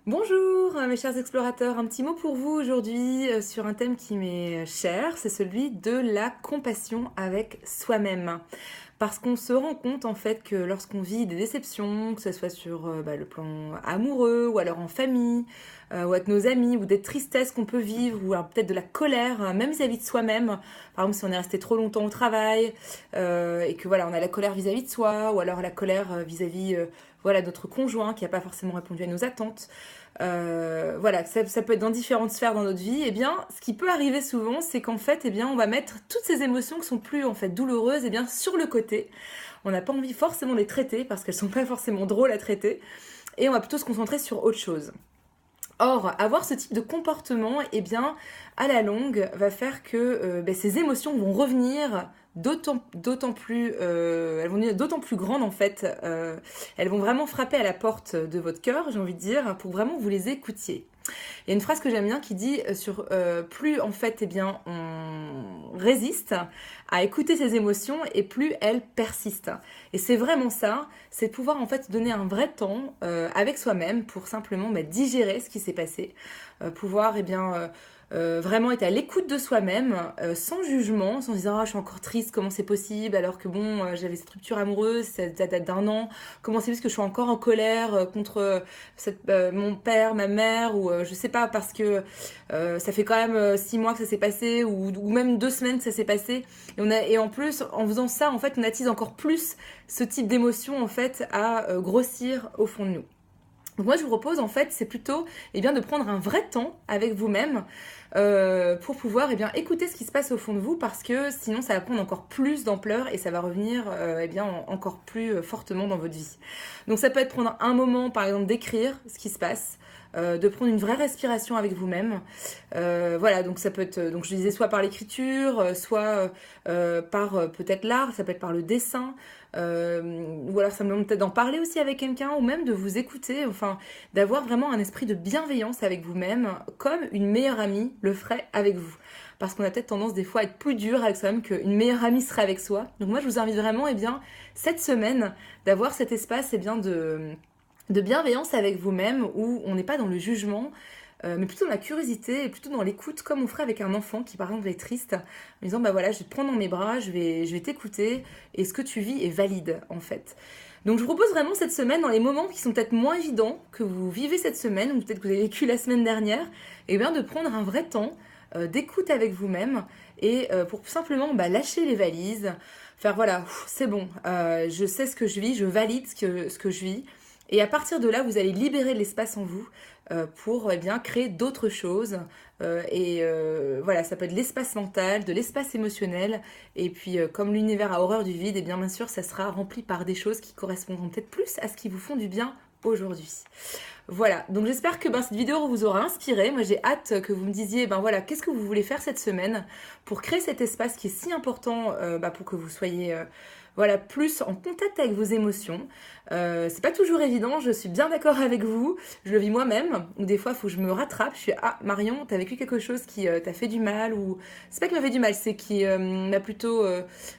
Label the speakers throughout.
Speaker 1: Bonjour mes chers explorateurs, un petit mot pour vous aujourd'hui sur un thème qui m'est cher, c'est celui de la compassion avec soi-même. Parce qu'on se rend compte en fait que lorsqu'on vit des déceptions, que ce soit sur le plan amoureux ou alors en famille, ou avec nos amis, ou des tristesses qu'on peut vivre, ou alors peut-être de la colère, même vis-à-vis de soi-même. Par exemple, si on est resté trop longtemps au travail et que voilà, on a la colère vis-à-vis de soi, ou alors la colère vis-à-vis voilà, de notre conjoint qui n'a pas forcément répondu à nos attentes. Voilà, ça peut être dans différentes sphères dans notre vie. Eh bien, ce qui peut arriver souvent, c'est qu'en fait, eh bien, on va mettre toutes ces émotions qui sont plus en fait douloureuses, eh bien, sur le côté. On n'a pas envie forcément de les traiter parce qu'elles sont pas forcément drôles à traiter, et on va plutôt se concentrer sur autre chose. Or, avoir ce type de comportement, eh bien, à la longue, va faire que ces émotions vont revenir d'autant plus, elles vont devenir d'autant plus grandes en fait. Elles vont vraiment frapper à la porte de votre cœur, j'ai envie de dire, pour vraiment vous les écoutiez. Il y a une phrase que j'aime bien qui dit sur plus en fait eh bien on résiste à écouter ses émotions et plus elles persistent. Et c'est vraiment ça, c'est de pouvoir en fait donner un vrai temps avec soi-même pour simplement digérer ce qui s'est passé, pouvoir vraiment être à l'écoute de soi-même, sans jugement, sans se dire ah je suis encore triste, comment c'est possible alors que bon j'avais cette rupture amoureuse, ça date d'un an, comment c'est possible que je suis encore en colère contre mon père, ma mère, ou je sais pas parce que ça fait quand même 6 mois que ça s'est passé, ou même 2 semaines que ça s'est passé, et en plus en faisant ça en fait on attise encore plus ce type d'émotion en fait à grossir au fond de nous. Donc moi je vous propose en fait c'est plutôt de prendre un vrai temps avec vous-même pour pouvoir écouter ce qui se passe au fond de vous, parce que sinon ça va prendre encore plus d'ampleur et ça va revenir encore plus fortement dans votre vie. Donc ça peut être prendre un moment par exemple d'écrire ce qui se passe, de prendre une vraie respiration avec vous-même. Voilà, donc ça peut être, donc je disais, soit par l'écriture, soit par peut-être l'art, ça peut être par le dessin, ou alors simplement peut-être d'en parler aussi avec quelqu'un, ou même de vous écouter, enfin d'avoir vraiment un esprit de bienveillance avec vous-même, comme une meilleure amie le ferait avec vous. Parce qu'on a peut-être tendance des fois à être plus dur avec soi-même qu'une meilleure amie serait avec soi. Donc moi je vous invite vraiment cette semaine d'avoir cet espace de bienveillance avec vous-même, où on n'est pas dans le jugement, mais plutôt dans la curiosité et plutôt dans l'écoute, comme on ferait avec un enfant qui par exemple est triste, en disant bah voilà, je vais te prendre dans mes bras, je vais t'écouter, et ce que tu vis est valide en fait. Donc je vous propose vraiment cette semaine, dans les moments qui sont peut-être moins évidents que vous vivez cette semaine, ou peut-être que vous avez vécu la semaine dernière, de prendre un vrai temps d'écoute avec vous-même, et pour simplement lâcher les valises, faire voilà, c'est bon, je sais ce que je vis, je valide ce que je vis. Et à partir de là, vous allez libérer l'espace en vous pour créer d'autres choses. Voilà, ça peut être l'espace mental, de l'espace émotionnel. Et puis, comme l'univers a horreur du vide, et bien sûr, ça sera rempli par des choses qui correspondront peut-être plus à ce qui vous font du bien aujourd'hui. Voilà, donc j'espère que cette vidéo vous aura inspiré. Moi j'ai hâte que vous me disiez voilà, qu'est-ce que vous voulez faire cette semaine pour créer cet espace qui est si important pour que vous soyez voilà, plus en contact avec vos émotions. C'est pas toujours évident, je suis bien d'accord avec vous, je le vis moi-même, ou des fois il faut que je me rattrape, je suis ah Marion, t'as vécu quelque chose qui t'a fait du mal, ou c'est pas qui m'a fait du mal, c'est qui m'a plutôt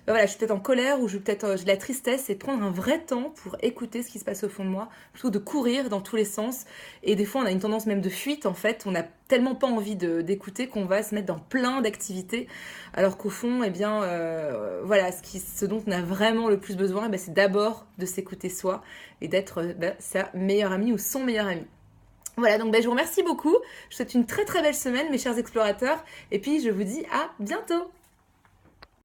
Speaker 1: voilà, je suis peut-être en colère, ou j'ai de la tristesse, et prendre un vrai temps pour écouter ce qui se passe au fond de moi, plutôt de courir dans tous les sens. Et des fois on a une tendance même de fuite en fait, on n'a tellement pas envie d'écouter qu'on va se mettre dans plein d'activités, alors qu'au fond voilà, ce dont on a vraiment le plus besoin, c'est d'abord de s'écouter soi et d'être sa meilleure amie ou son meilleur ami. Voilà, donc je vous remercie beaucoup, je vous souhaite une très très belle semaine mes chers explorateurs, et puis je vous dis à bientôt.